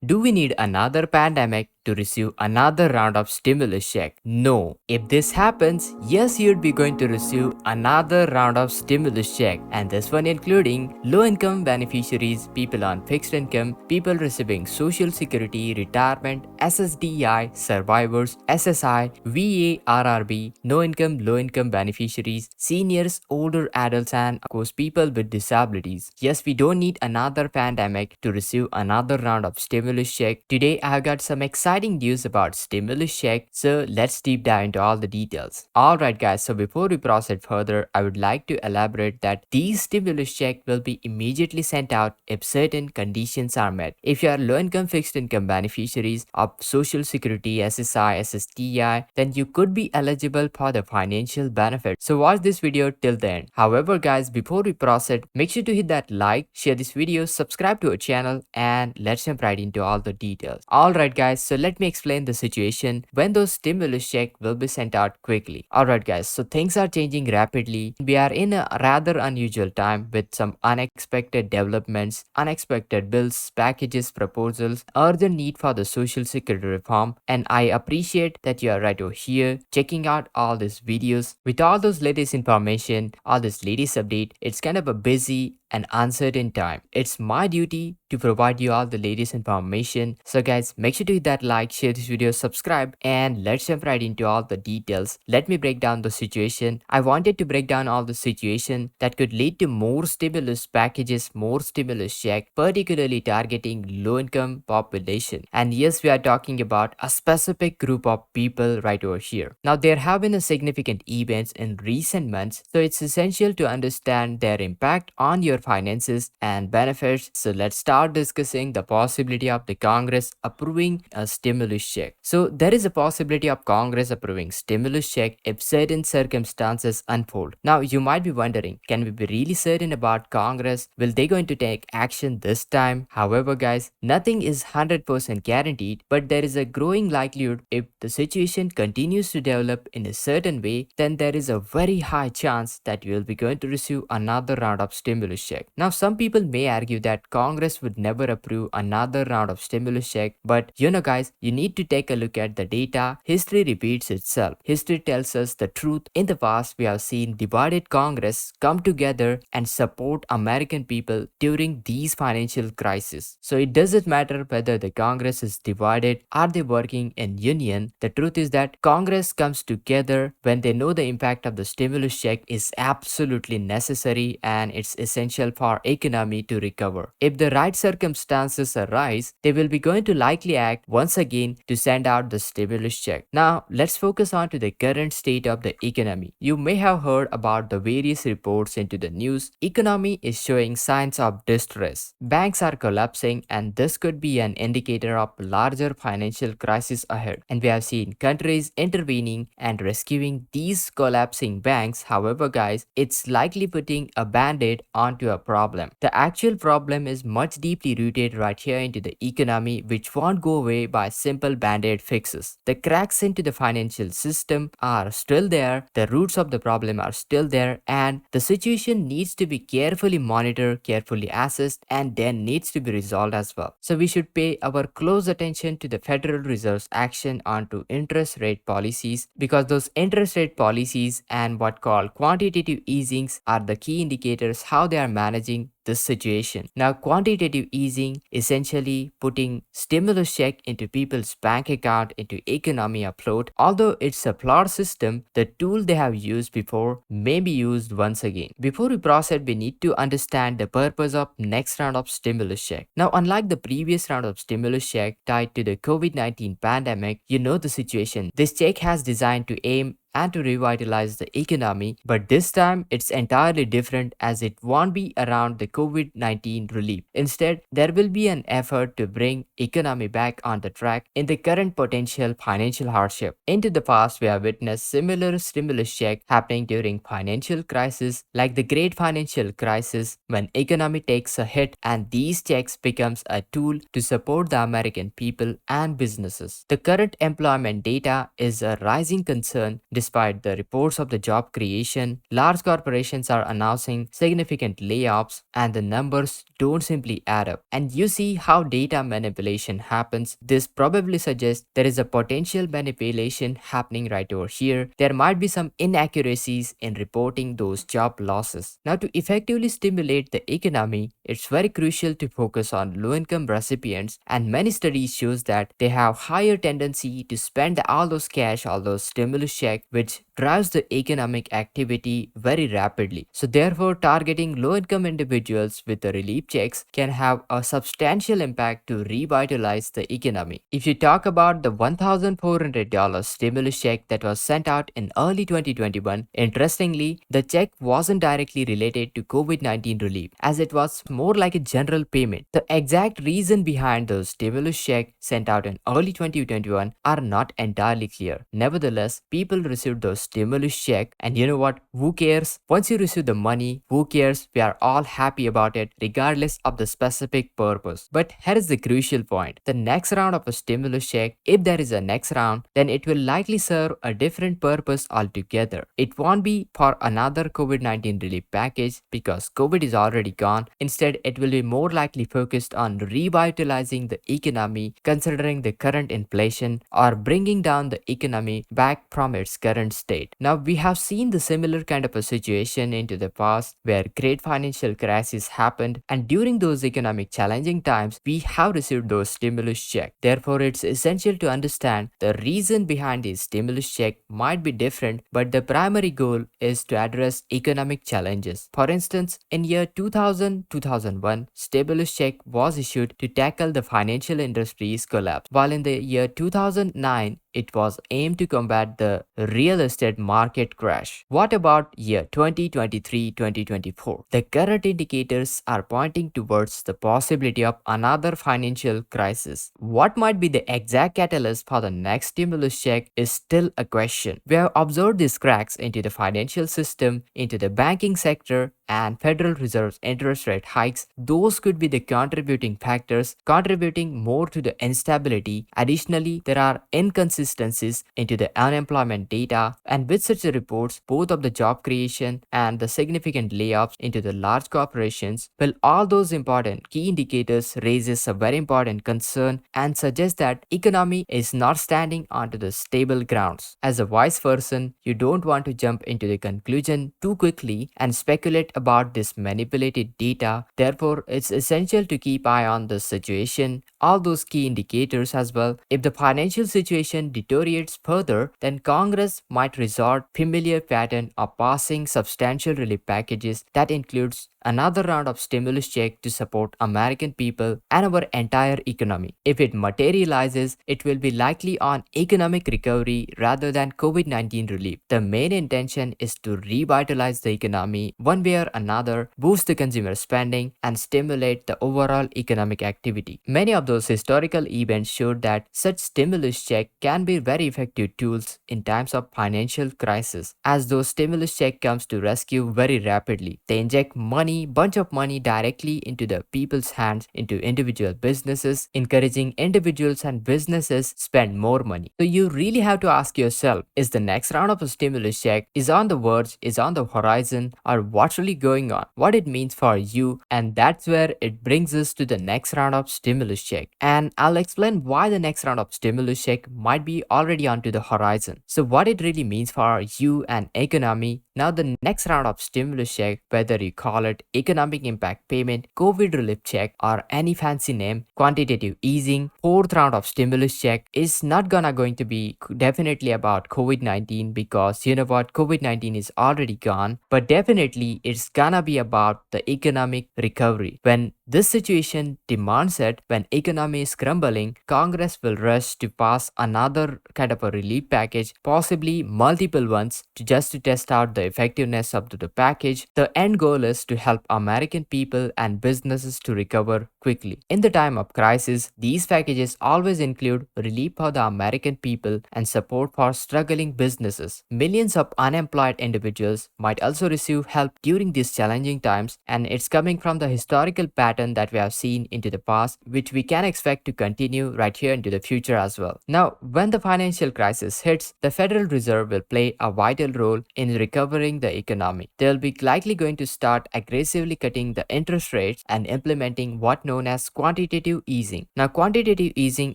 Do we need another pandemic to receive another round of stimulus check? No. If this happens, yes, you'd be going to receive another round of stimulus check, and this one including low-income beneficiaries, people on fixed income, people receiving Social Security, retirement, SSDI, survivors, SSI, VA, RRB, no-income, low-income beneficiaries, seniors, older adults, and of course people with disabilities. Yes, we don't need another pandemic to receive another round of stimulus check. Today I have got some exciting news about stimulus check, so let's deep dive into all the details. Alright guys, so before we proceed further, I would like to elaborate that these stimulus check will be immediately sent out if certain conditions are met. If you are low income fixed income beneficiaries of Social Security, SSI, SSDI, then you could be eligible for the financial benefit. So watch this video till the end. However guys, before we proceed, make sure to hit that like, share this video, subscribe to our channel, and let's jump right into all the details. Alright guys, so let me explain the situation when those stimulus check will be sent out quickly. Alright guys, so things are changing rapidly. We are in a rather unusual time with some unexpected developments, unexpected bills, packages, proposals, urgent need for the social security reform, and I appreciate that you are right over here checking out all these videos. With all those latest information, all this latest update, it's kind of a busy and uncertain time. It's my duty to provide you all the latest information. So guys, make sure to hit that like, share this video, subscribe, and let's jump right into all the details. Let me break down the situation. I wanted to break down all the situation that could lead to more stimulus packages, more stimulus check, particularly targeting low income population. And yes, we are talking about a specific group of people right over here. Now there have been a significant events in recent months, so it's essential to understand their impact on your finances and benefits. So let's start discussing the possibility of the Congress approving a stimulus check. So there is a possibility of Congress approving stimulus check if certain circumstances unfold. Now you might be wondering, can we be really certain about Congress? Will they going to take action this time? However guys, nothing is 100% guaranteed, but there is a growing likelihood if the situation continues to develop in a certain way, then there is a very high chance that you will be going to receive another round of stimulus check. Now some people may argue that Congress would never approve another round of stimulus check, but you know guys, you need to take a look at the data. History repeats itself. History tells us the truth. In the past, we have seen divided Congress come together and support American people during these financial crises. So it doesn't matter whether the Congress is divided, are they working in union? The truth is that Congress comes together when they know the impact of the stimulus check is absolutely necessary and it's essential for economy to recover. If the right circumstances arise, they will be going to likely act once again to send out the stimulus check. Now, let's focus on to the current state of the economy. You may have heard about the various reports into the news. Economy is showing signs of distress. Banks are collapsing, and this could be an indicator of larger financial crisis ahead. And we have seen countries intervening and rescuing these collapsing banks. However, guys, it's likely putting a band-aid onto a problem. The actual problem is much deeply rooted right here into the economy, which won't go away by simple band-aid fixes. The cracks into the financial system are still there, the roots of the problem are still there, and the situation needs to be carefully monitored, carefully assessed, and then needs to be resolved as well. So we should pay our close attention to the Federal Reserve's action onto interest rate policies, because those interest rate policies and what called quantitative easings are the key indicators how they are managing this situation. Now, quantitative easing essentially putting stimulus check into people's bank account, into economy afloat. Although it's a flawed system, the tool they have used before may be used once again. Before we proceed, we need to understand the purpose of next round of stimulus check. Now, unlike the previous round of stimulus check tied to the COVID-19 pandemic, you know the situation. This check has designed to aim and to revitalize the economy, but this time it's entirely different as it won't be around the COVID-19 relief. Instead, there will be an effort to bring economy back on the track in the current potential financial hardship. Into the past, we have witnessed similar stimulus check happening during financial crisis like the great financial crisis, when economy takes a hit and these checks becomes a tool to support the American people and businesses. The current employment data is a rising concern. despite the reports of the job creation, large corporations are announcing significant layoffs and the numbers don't simply add up. And you see how data manipulation happens. This probably suggests there is a potential manipulation happening right over here. There might be some inaccuracies in reporting those job losses. Now, to effectively stimulate the economy, it's very crucial to focus on low-income recipients, and many studies shows that they have higher tendency to spend all those cash, all those stimulus check, which drives the economic activity very rapidly. So therefore, targeting low-income individuals with the relief checks can have a substantial impact to revitalize the economy. If you talk about the $1,400 stimulus check that was sent out in early 2021, interestingly, the check wasn't directly related to COVID-19 relief, as it was more like a general payment. The exact reason behind the stimulus check sent out in early 2021 are not entirely clear. Nevertheless, people received those stimulus check, and you know what? Who cares? Once you receive the money, who cares? We are all happy about it, regardless of the specific purpose. But here is the crucial point. The next round of a stimulus check, if there is a next round, then it will likely serve a different purpose altogether. It won't be for another COVID-19 relief package because COVID is already gone. Instead, it will be more likely focused on revitalizing the economy, considering the current inflation, or bringing down the economy back from its current state. Now, we have seen the similar kind of a situation into the past where great financial crises happened, and during those economic challenging times, we have received those stimulus checks. Therefore, it's essential to understand the reason behind these stimulus check might be different, but the primary goal is to address economic challenges. For instance, in year 2000-2001, stimulus check was issued to tackle the financial industry's collapse, while in the year 2009, it was aimed to combat the real estate market crash. What about year 2023-2024? The current indicators are pointing towards the possibility of another financial crisis. What might be the exact catalyst for the next stimulus check is still a question. We have observed these cracks into the financial system, into the banking sector, and Federal Reserve's interest rate hikes. Those could be the contributing factors, contributing more to the instability. Additionally, there are inconsistencies into the unemployment data, and with such reports, both of the job creation and the significant layoffs into the large corporations, well, all those important key indicators raises a very important concern and suggest that economy is not standing onto the stable grounds. As a wise person, you don't want to jump into the conclusion too quickly and speculate about this manipulated data. Therefore, it's essential to keep eye on the situation, all those key indicators as well. If the financial situation deteriorates further, then Congress might resort familiar pattern of passing substantial relief packages that includes another round of stimulus check to support American people and our entire economy. If it materializes, it will be likely on economic recovery rather than COVID-19 relief. The main intention is to revitalize the economy one way or another, boost the consumer spending, and stimulate the overall economic activity. Many of those historical events showed that such stimulus check can be very effective tools in times of financial crisis, as those stimulus check comes to rescue very rapidly. They inject bunch of money directly into the people's hands, into individual businesses, encouraging individuals and businesses spend more money. So you really have to ask yourself, is the next round of a stimulus check is on the verge, is on the horizon, or what's really going on, what it means for you? And that's where it brings us to the next round of stimulus check. And I'll explain why the next round of stimulus check might be already onto the horizon. So what it really means for you and economy. Now the next round of stimulus check, whether you call it economic impact payment, COVID relief check, or any fancy name, quantitative easing, fourth round of stimulus check is not going to be definitely about COVID-19, because you know what, COVID-19 is already gone, but definitely it's gonna be about the economic recovery. When this situation demands it, when economy is crumbling, Congress will rush to pass another kind of a relief package, possibly multiple ones, to test out the effectiveness of the package. The end goal is to help American people and businesses to recover quickly. In the time of crisis, these packages always include relief for the American people and support for struggling businesses. Millions of unemployed individuals might also receive help during these challenging times, and it's coming from the historical pattern pattern that we have seen into the past, which we can expect to continue right here into the future as well. Now, when the financial crisis hits, the Federal Reserve will play a vital role in recovering the economy. They'll be likely going to start aggressively cutting the interest rates and implementing what known as quantitative easing. Now, quantitative easing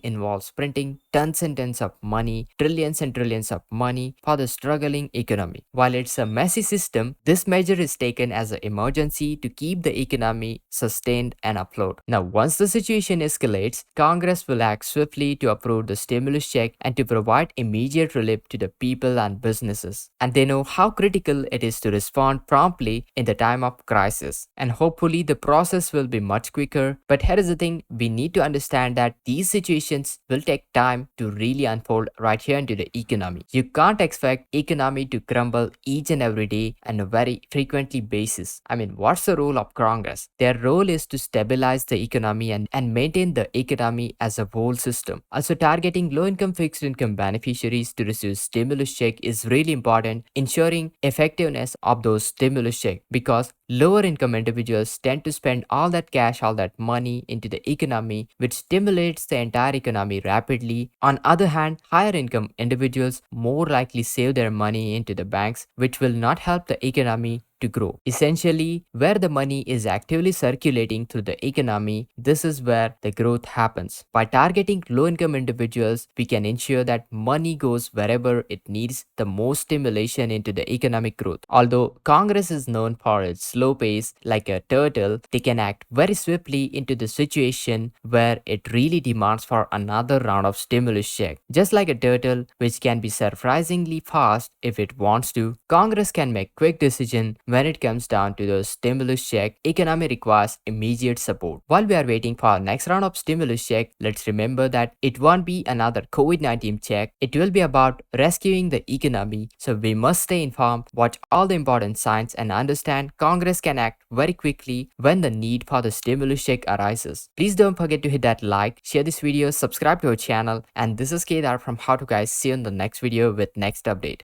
involves printing tons and tons of money, trillions and trillions of money for the struggling economy. While it's a messy system, this measure is taken as an emergency to keep the economy sustained and afloat. Now, once the situation escalates, Congress will act swiftly to approve the stimulus check and to provide immediate relief to the people and businesses. And they know how critical it is to respond promptly in the time of crisis. And hopefully, the process will be much quicker. But here is the thing, we need to understand that these situations will take time to really unfold right here into the economy. You can't expect economy to crumble each and every day on a very frequently basis. I mean, what's the role of Congress? Their role is to stabilize the economy and maintain the economy as a whole system. Also, targeting low-income fixed income beneficiaries to receive stimulus check is really important, ensuring effectiveness of those stimulus check, because lower income individuals tend to spend all that cash, all that money into the economy, which stimulates the entire economy rapidly. On other hand, higher income individuals more likely save their money into the banks, which will not help the economy to grow. Essentially, where the money is actively circulating through the economy, this is where the growth happens. By targeting low-income individuals, we can ensure that money goes wherever it needs the most stimulation into the economic growth. Although Congress is known for its slow pace, like a turtle, they can act very swiftly into the situation where it really demands for another round of stimulus check. Just like a turtle, which can be surprisingly fast if it wants to, Congress can make quick decisions when it comes down to the stimulus check. Economy requires immediate support. While we are waiting for our next round of stimulus check, let's remember that it won't be another COVID-19 check. It will be about rescuing the economy. So we must stay informed, watch all the important signs, and understand Congress can act very quickly when the need for the stimulus check arises. Please don't forget to hit that like, share this video, subscribe to our channel, and this is Kedar from How to Guys. See you in the next video with next update.